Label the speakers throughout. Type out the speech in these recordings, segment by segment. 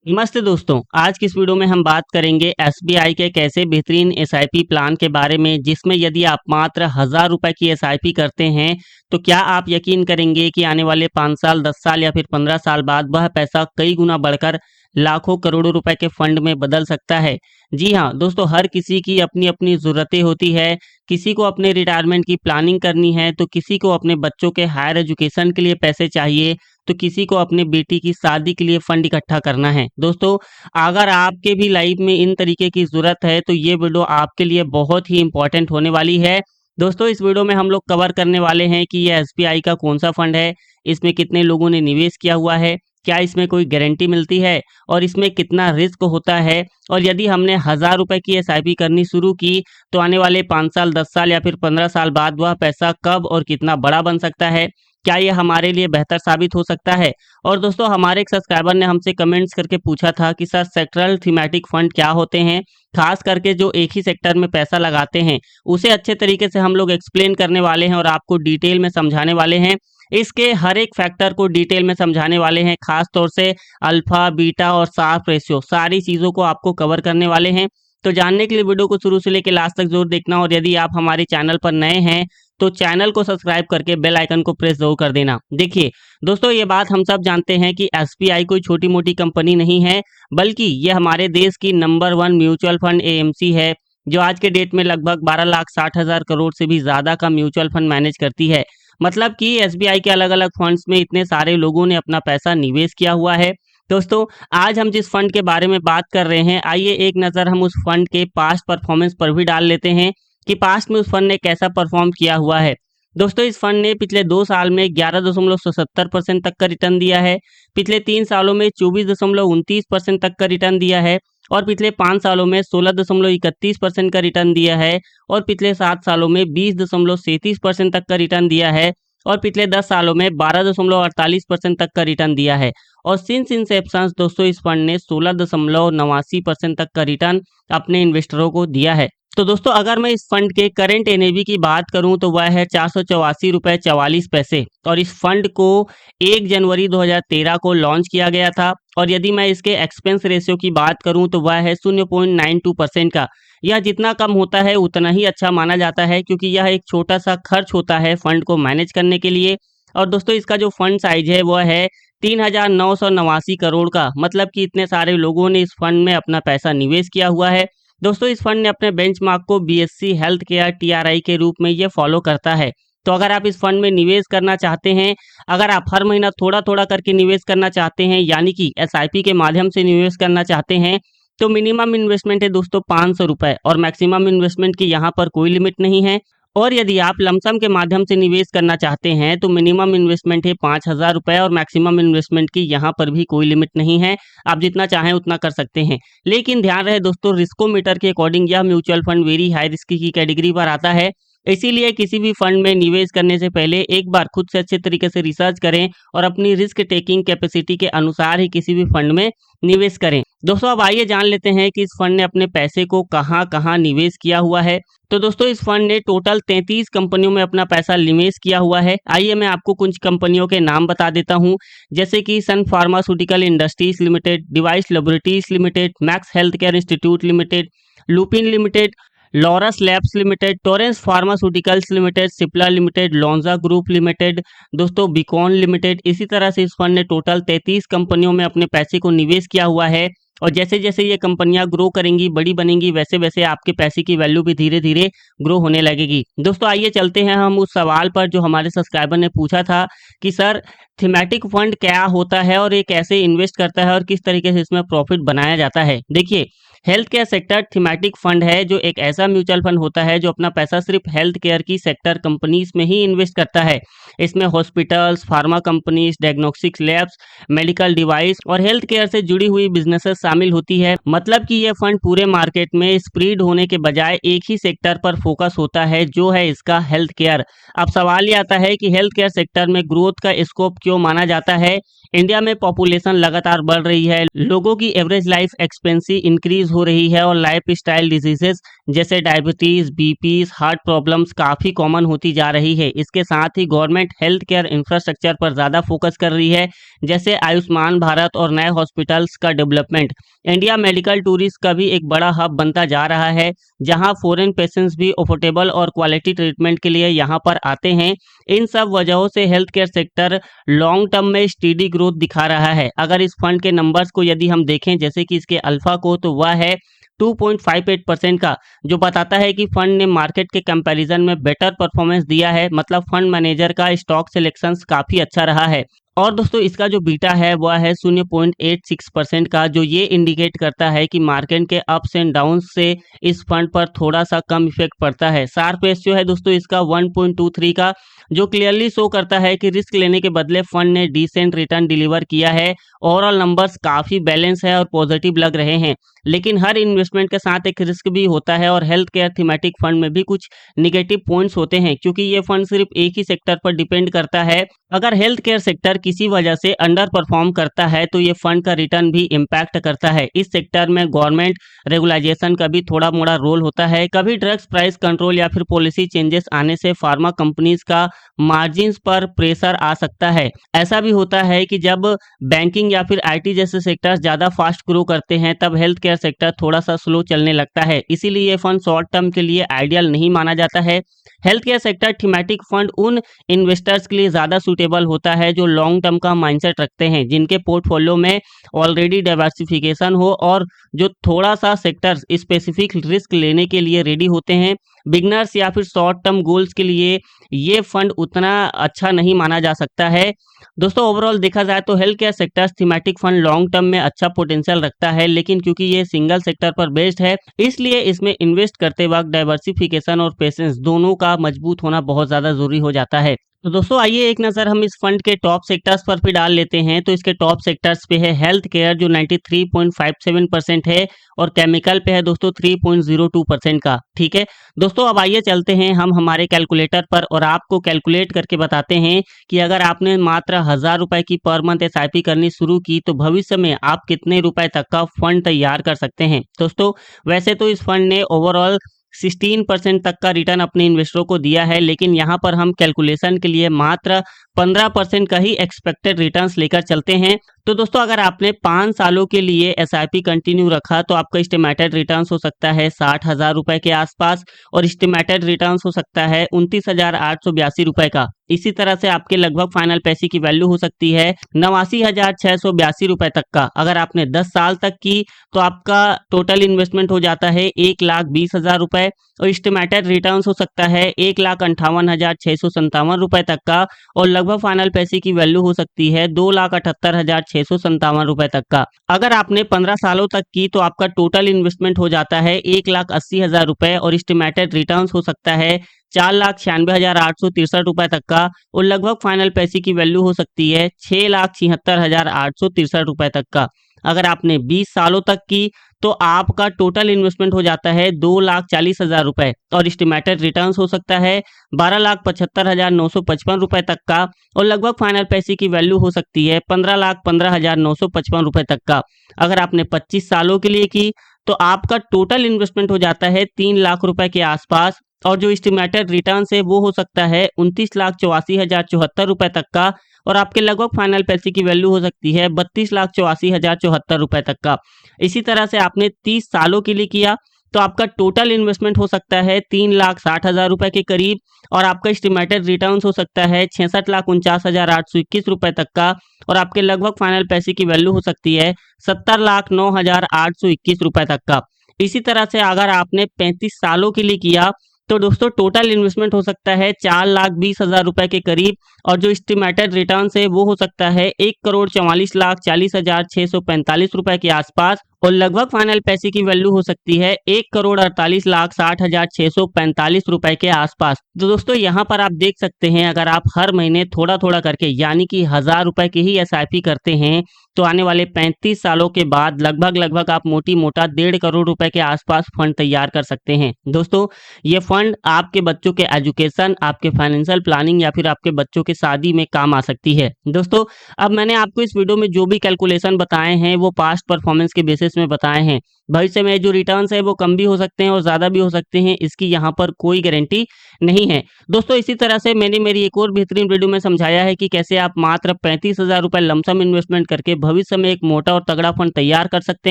Speaker 1: नमस्ते दोस्तों, आज की इस वीडियो में हम बात करेंगे एसबीआई के कैसे बेहतरीन एसआईपी प्लान के बारे में, जिसमें यदि आप मात्र 1000 रुपए की एसआईपी करते हैं तो क्या आप यकीन करेंगे कि आने वाले 5 साल, 10 साल या फिर 15 साल बाद वह पैसा कई गुना बढ़कर लाखों करोड़ों रुपए के फंड में बदल सकता है। जी हाँ दोस्तों, हर किसी की अपनी अपनी ज़रूरतें होती है। किसी को अपने रिटायरमेंट की प्लानिंग करनी है, तो किसी को अपने बच्चों के हायर एजुकेशन के लिए पैसे चाहिए, तो किसी को अपने बेटी की शादी के लिए फंड इकट्ठा करना है। दोस्तों, अगर आपके भी लाइफ में इन तरीके की ज़रूरत है तो ये वीडियो आपके लिए बहुत ही इम्पोर्टेंट होने वाली है। दोस्तों, इस वीडियो में हम लोग कवर करने वाले हैं कि ये एसबीआई का कौन-सा फंड है, इसमें कितने लोगों ने निवेश किया हुआ है, क्या इसमें कोई गारंटी मिलती है और इसमें कितना रिस्क होता है, और यदि हमने 1000 रुपए की एसआईपी करनी शुरू की तो आने वाले 5 साल, 10 साल या फिर 15 साल बाद वह पैसा कब और कितना बड़ा बन सकता है। क्या ये हमारे लिए बेहतर साबित हो सकता है? और दोस्तों, हमारे एक सब्सक्राइबर ने हमसे कमेंट्स करके पूछा था कि सर सेक्टरल थीमेटिक फंड क्या होते हैं? खास करके जो एक ही सेक्टर में पैसा लगाते हैं, उसे अच्छे तरीके से हम लोग एक्सप्लेन करने वाले हैं और आपको डिटेल में समझाने वाले हैं। इसके हर एक फैक्टर को डिटेल में समझाने वाले हैं, खास तौर से अल्फा, बीटा और शार्प रेशियो सारी चीज़ों को आपको कवर करने वाले हैं। तो जानने के लिए वीडियो को शुरू से लेकर लास्ट तक ज़रूर देखना, और यदि आप हमारे चैनल पर नए हैं तो चैनल को सब्सक्राइब करके बेल आइकन को प्रेस जरूर कर देना। देखिए दोस्तों, ये बात हम सब जानते हैं कि एसबीआई कोई छोटी मोटी कंपनी नहीं है, बल्कि ये हमारे देश की नंबर 1 म्यूचुअल फंड एएमसी है, जो आज के डेट में लगभग 12,60,000 करोड़ से भी ज़्यादा का म्यूचुअल फंड मैनेज करती है। मतलब कि एसबीआई के अलग-अलग फंड्स में इतने सारे लोगों ने अपना पैसा निवेश किया हुआ है। दोस्तों, आज हम जिस फंड के बारे में बात कर रहे हैं, आइए एक नज़र हम उस फंड के पास्ट परफॉर्मेंस पर भी डाल लेते हैं कि पास्ट में उस फंड ने कैसा परफॉर्म किया हुआ है। दोस्तों, इस फंड ने पिछले 2 साल में 11.77% तक का रिटर्न दिया है, पिछले 3 सालों में 24.29% तक का रिटर्न दिया है, और पिछले 5 सालों में 16.31% का रिटर्न दिया है, और पिछले 7 सालों में 20.37% तक का रिटर्न दिया है, और पिछले 10 सालों में 12.48% तक का रिटर्न दिया है। और सिंस इंसेप्शन दोस्तों, इस फंड ने 16.89% तक का रिटर्न अपने इन्वेस्टरों को दिया है। तो दोस्तों, अगर मैं इस फंड के करंट एनएवी की बात करूं तो वह है 484 रुपए 44 पैसे, और इस फंड को 1 जनवरी 2013 को लॉन्च किया गया था। और यदि मैं इसके एक्सपेंस रेशियो की बात करूं तो वह है 0.92% का। यह जितना कम होता है उतना ही अच्छा माना जाता है, क्योंकि यह एक छोटा सा खर्च होता है फंड को मैनेज करने के लिए। और दोस्तों, इसका जो फंड साइज है वह है 3,989 करोड़ का, मतलब कि इतने सारे लोगों ने इस फंड में अपना पैसा निवेश किया हुआ है। दोस्तों, इस फंड ने अपने बेंचमार्क को बीएससी हेल्थ केयर टीआरआई के रूप में ये फॉलो करता है। तो अगर आप इस फंड में निवेश करना चाहते हैं, अगर आप हर महीना थोड़ा थोड़ा करके निवेश करना चाहते हैं, यानी कि एसआईपी के माध्यम से निवेश करना चाहते हैं, तो मिनिमम इन्वेस्टमेंट है दोस्तों 500 रुपए, और मैक्सिमम इन्वेस्टमेंट की यहाँ पर कोई लिमिट नहीं है। और यदि आप लमसम के माध्यम से निवेश करना चाहते हैं तो मिनिमम इन्वेस्टमेंट है 5,000 रुपए, और मैक्सिमम इन्वेस्टमेंट की यहाँ पर भी कोई लिमिट नहीं है। आप जितना चाहें उतना कर सकते हैं। लेकिन ध्यान रहे दोस्तों, रिस्कोमीटर के अकॉर्डिंग यह mutual fund very high risk की कैटेगरी पर आता है। इसीलिए किसी भी फंड में निवेश करने से पहले एक बार खुद से अच्छे तरीके से रिसर्च करें और अपनी रिस्क टेकिंग कैपेसिटी के अनुसार ही किसी भी फंड में निवेश करें। दोस्तों, अब आइए जान लेते हैं कि इस फंड ने अपने पैसे को कहां कहां निवेश किया हुआ है। तो दोस्तों, इस फंड ने टोटल 33 कंपनियों में अपना पैसा निवेश किया हुआ है। आइए मैं आपको कुछ कंपनियों के नाम बता देता हूं, जैसे कि Sun Pharmaceutical Industries Limited, Divi's Laboratories Limited, Max Health Care Institute Limited, Lupin Limited, Laurus Labs Limited, Torrent Pharmaceuticals Limited, Cipla Limited, Lonza Group Limited, दोस्तों बिकॉन लिमिटेड। इसी तरह से इस फंड ने टोटल 33 कंपनियों में अपने पैसे को निवेश किया हुआ है। और जैसे जैसे ये कंपनियां ग्रो करेंगी, बड़ी बनेंगी, वैसे वैसे आपके पैसे की वैल्यू भी धीरे धीरे ग्रो होने लगेगी। दोस्तों, आइए चलते हैं हम उस सवाल पर जो हमारे सब्सक्राइबर ने पूछा था कि सर थीमेटिक फंड क्या होता है और ये कैसे इन्वेस्ट करता है और किस तरीके से इसमें प्रॉफिट बनाया जाता है। देखिए, health care sector thematic fund है, जो एक ऐसा म्यूचुअल फंड होता है जो अपना पैसा सिर्फ हेल्थ केयर की सेक्टर कंपनीज में ही इन्वेस्ट करता है। इसमें hospitals, pharma companies, diagnostics labs, medical device और हेल्थ केयर से जुड़ी हुई बिजनेसेस शामिल होती है। मतलब कि यह फंड पूरे मार्केट में स्प्रेड होने के बजाय एक ही सेक्टर पर फोकस होता है, जो है इसका हेल्थ केयर। अब सवाल ये आता है कि हेल्थ केयर सेक्टर में ग्रोथ का स्कोप क्यों माना जाता है। इंडिया में पॉपुलेशन लगातार बढ़ रही है, लोगों की एवरेज लाइफ एक्सपेंसी इंक्रीज इंक्रीज हो रही है और लाइफ स्टाइल डिजीजेस जैसे डायबिटीज, बीपीज, हार्ट प्रॉब्लम्स काफ़ी कॉमन होती जा रही है। इसके साथ ही गवर्नमेंट हेल्थ केयर इंफ्रास्ट्रक्चर पर ज़्यादा फोकस कर रही है, जैसे आयुष्मान भारत और नए हॉस्पिटल्स का डेवलपमेंट। इंडिया मेडिकल टूरिज्म का भी एक बड़ा हब बनता जा रहा है, जहां फॉरेन पेशेंट्स भी अफोर्डेबल और क्वालिटी ट्रीटमेंट के लिए यहां पर आते हैं। इन सब वजहों से health care sector long term में स्टीडी ग्रोथ दिखा रहा है। अगर इस फंड के नंबर्स को यदि हम देखें, जैसे कि इसके अल्फा को, तो वह है 2.58% का, जो बताता है कि फंड ने मार्केट के कंपैरिजन में बेटर परफॉर्मेंस दिया है। मतलब फंड मैनेजर का स्टॉक सिलेक्शंस काफ़ी अच्छा रहा है। और दोस्तों इसका जो बीटा है वह है 0.86% का, जो ये इंडिकेट करता है कि मार्केट के अप्स एंड डाउन से इस फंड पर थोड़ा सा कम इफेक्ट पड़ता है। शार्प रेशियो है दोस्तों इसका 1.23 का, जो क्लियरली शो करता है कि रिस्क लेने के बदले फंड ने डिसेंट रिटर्न डिलीवर किया है। ओवरऑल नंबर्स काफ़ी बैलेंस है और पॉजिटिव लग रहे हैं, लेकिन हर इन्वेस्टमेंट के साथ एक रिस्क भी होता है और हेल्थ केयर थीमेटिक फंड में भी कुछ निगेटिव पॉइंट्स होते हैं, क्योंकि ये फंड सिर्फ एक ही सेक्टर पर डिपेंड करता है। अगर हेल्थ केयर सेक्टर किसी वजह से अंडर परफॉर्म करता है तो ये फंड का रिटर्न भी इम्पैक्ट करता है। इस सेक्टर में गवर्नमेंट रेगुलाइजेशन का भी थोड़ा मोड़ा रोल होता है। कभी ड्रग्स प्राइस कंट्रोल या फिर पॉलिसी चेंजेस आने से फार्मा कंपनीज का मार्जिन्स पर प्रेशर आ सकता है। ऐसा भी होता है कि जब बैंकिंग या फिर आईटी जैसे सेक्टर्स ज़्यादा फास्ट ग्रो करते हैं तब हेल्थ केयर सेक्टर थोड़ा सा स्लो चलने लगता है। इसीलिए ये फंड शॉर्ट टर्म के लिए आइडियल नहीं माना जाता है। Health care sector thematic fund उन इन्वेस्टर्स के लिए ज़्यादा सूटेबल होता है जो लॉन्ग टर्म का माइंडसेट रखते हैं, जिनके पोर्टफोलियो में ऑलरेडी डाइवर्सिफिकेशन हो और जो थोड़ा सा सेक्टर स्पेसिफिक रिस्क लेने के लिए रेडी होते हैं। बिगनर्स या फिर शॉर्ट टर्म गोल्स के लिए ये फंड उतना अच्छा नहीं माना जा सकता है। दोस्तों ओवरऑल देखा जाए तो health care sector thematic fund long term में अच्छा पोटेंशियल रखता है, लेकिन क्योंकि ये सिंगल सेक्टर पर बेस्ड है इसलिए इसमें इन्वेस्ट करते वक्त डाइवर्सिफिकेशन और पेशेंस दोनों का मजबूत होना बहुत ज़्यादा ज़रूरी हो जाता है। तो दोस्तों आइए एक नज़र हम इस फंड के टॉप सेक्टर्स पर भी डाल लेते हैं। तो इसके टॉप सेक्टर्स पे है हेल्थ केयर जो 93.57% है और केमिकल पे है दोस्तों 3.02% का। ठीक है दोस्तों, अब आइए चलते हैं हम हमारे कैलकुलेटर पर और आपको कैलकुलेट करके बताते हैं कि अगर आपने मात्र 1000 रुपए की पर मंथ एसआईपी करनी शुरू की तो भविष्य में आप कितने रुपए तक का फंड तैयार कर सकते हैं। दोस्तों वैसे तो इस फंड ने ओवरऑल 16% तक का रिटर्न अपने इन्वेस्टरों को दिया है, लेकिन यहाँ पर हम कैलकुलेशन के लिए मात्र 15% का ही एक्सपेक्टेड रिटर्न्स लेकर चलते हैं। तो दोस्तों अगर आपने 5 सालों के लिए एसआईपी कंटिन्यू रखा तो आपका एस्टिमेटेड रिटर्न्स हो सकता है 60,000 रुपए के आसपास और एस्टिमेटेड रिटर्न्स हो सकता है 29,882 रुपए का। इसी तरह से आपके लगभग फाइनल पैसे की वैल्यू हो सकती है 89,682 रुपए तक का। अगर आपने 10 साल तक की तो आपका टोटल इन्वेस्टमेंट हो जाता है 1,20,000 रुपए और एस्टिमेटेड रिटर्न्स हो सकता है 1,58,657 रुपए तक का और लगभग फाइनल पैसे की वैल्यू हो सकती है 2,78,657 रुपए तक का। अगर आपने 15 सालों तक की तो आपका टोटल इन्वेस्टमेंट हो जाता है 1,80,000 रुपए और एस्टिमेटेड रिटर्न्स हो सकता है 4,96,863 रुपए तक का और लगभग फाइनल पैसे की वैल्यू हो सकती है 6,76,863 रुपए तक का। अगर आपने 20 सालों तक की तो आपका टोटल इन्वेस्टमेंट हो जाता है 2,40,000 रुपए और एस्टिमेटेड रिटर्न्स हो सकता है 12,75,955 रुपए तक का और लगभग फाइनल पैसे की वैल्यू हो सकती है 15,15,955 रुपए तक का। अगर आपने 25 सालों के लिए की तो आपका टोटल इन्वेस्टमेंट हो जाता है 3 लाख रुपए के आसपास और जो एस्टिमेटेड रिटर्न्स है वो हो सकता है 29,84,074 रुपए तक का और आपके लगभग फाइनल पैसे की वैल्यू हो सकती है 32,84,074 रुपए तक का। इसी तरह से आपने 30 सालों के लिए किया तो आपका टोटल इन्वेस्टमेंट हो सकता है 3,60,000 रुपए के करीब और आपका एस्टिमेटेड रिटर्न्स हो सकता है 66,49,821 रुपए तक का और आपके लगभग फाइनल पैसे की वैल्यू हो सकती है 70,09,821 रुपए तक का। इसी तरह से अगर आपने 35 सालों के लिए किया तो दोस्तों टोटल इन्वेस्टमेंट हो सकता है 4,20,000 रुपए के करीब और जो एस्टिमेटेड रिटर्न्स है वो हो सकता है 1,44,40,645 रुपए के आसपास और लगभग फाइनल पैसे की वैल्यू हो सकती है 1,48,60,645 रुपए के आसपास। तो दोस्तों यहाँ पर आप देख सकते हैं अगर आप हर महीने थोड़ा थोड़ा करके यानी कि 1000 रुपए की ही एसआईपी करते हैं तो आने वाले 35 सालों के बाद लगभग आप मोटी मोटा 1.5 करोड़ रुपए के आसपास फंड तैयार कर सकते हैं। दोस्तों ये फंड आपके बच्चों के एजुकेशन, आपके फाइनेंशियल प्लानिंग या फिर आपके बच्चों की शादी में काम आ सकती है। दोस्तों अब मैंने आपको इस वीडियो में जो भी कैलकुलेशन बताए हैं वो पास्ट परफॉर्मेंस के बेसिस इसमें बताए हैं। भविष्य में जो रिटर्न्स है वो कम भी हो सकते हैं और ज़्यादा भी हो सकते हैं, इसकी यहाँ पर कोई गारंटी नहीं है। दोस्तों इसी तरह से मैंने मेरी एक और बेहतरीन वीडियो में समझाया है कि कैसे आप मात्र 35,000 रुपये लमसम इन्वेस्टमेंट करके भविष्य में एक मोटा और तगड़ा फंड तैयार कर सकते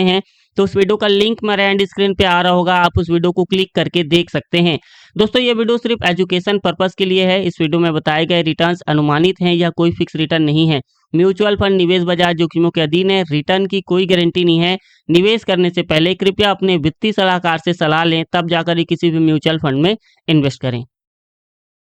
Speaker 1: हैं। तो उस वीडियो का लिंक मेरे एंड स्क्रीन पे आ रहा होगा, आप उस वीडियो को क्लिक करके देख सकते हैं। दोस्तों ये वीडियो सिर्फ एजुकेशन पर्पस के लिए है। इस वीडियो में बताए गए रिटर्न्स अनुमानित हैं या कोई फिक्स रिटर्न नहीं है। म्यूचुअल फंड निवेश बाजार जोखिमों के अधीन है, रिटर्न की कोई गारंटी नहीं है। निवेश करने से पहले कृपया अपने वित्तीय सलाहकार से सलाह लें, तब जाकर ही किसी भी म्यूचुअल फंड में इन्वेस्ट करें।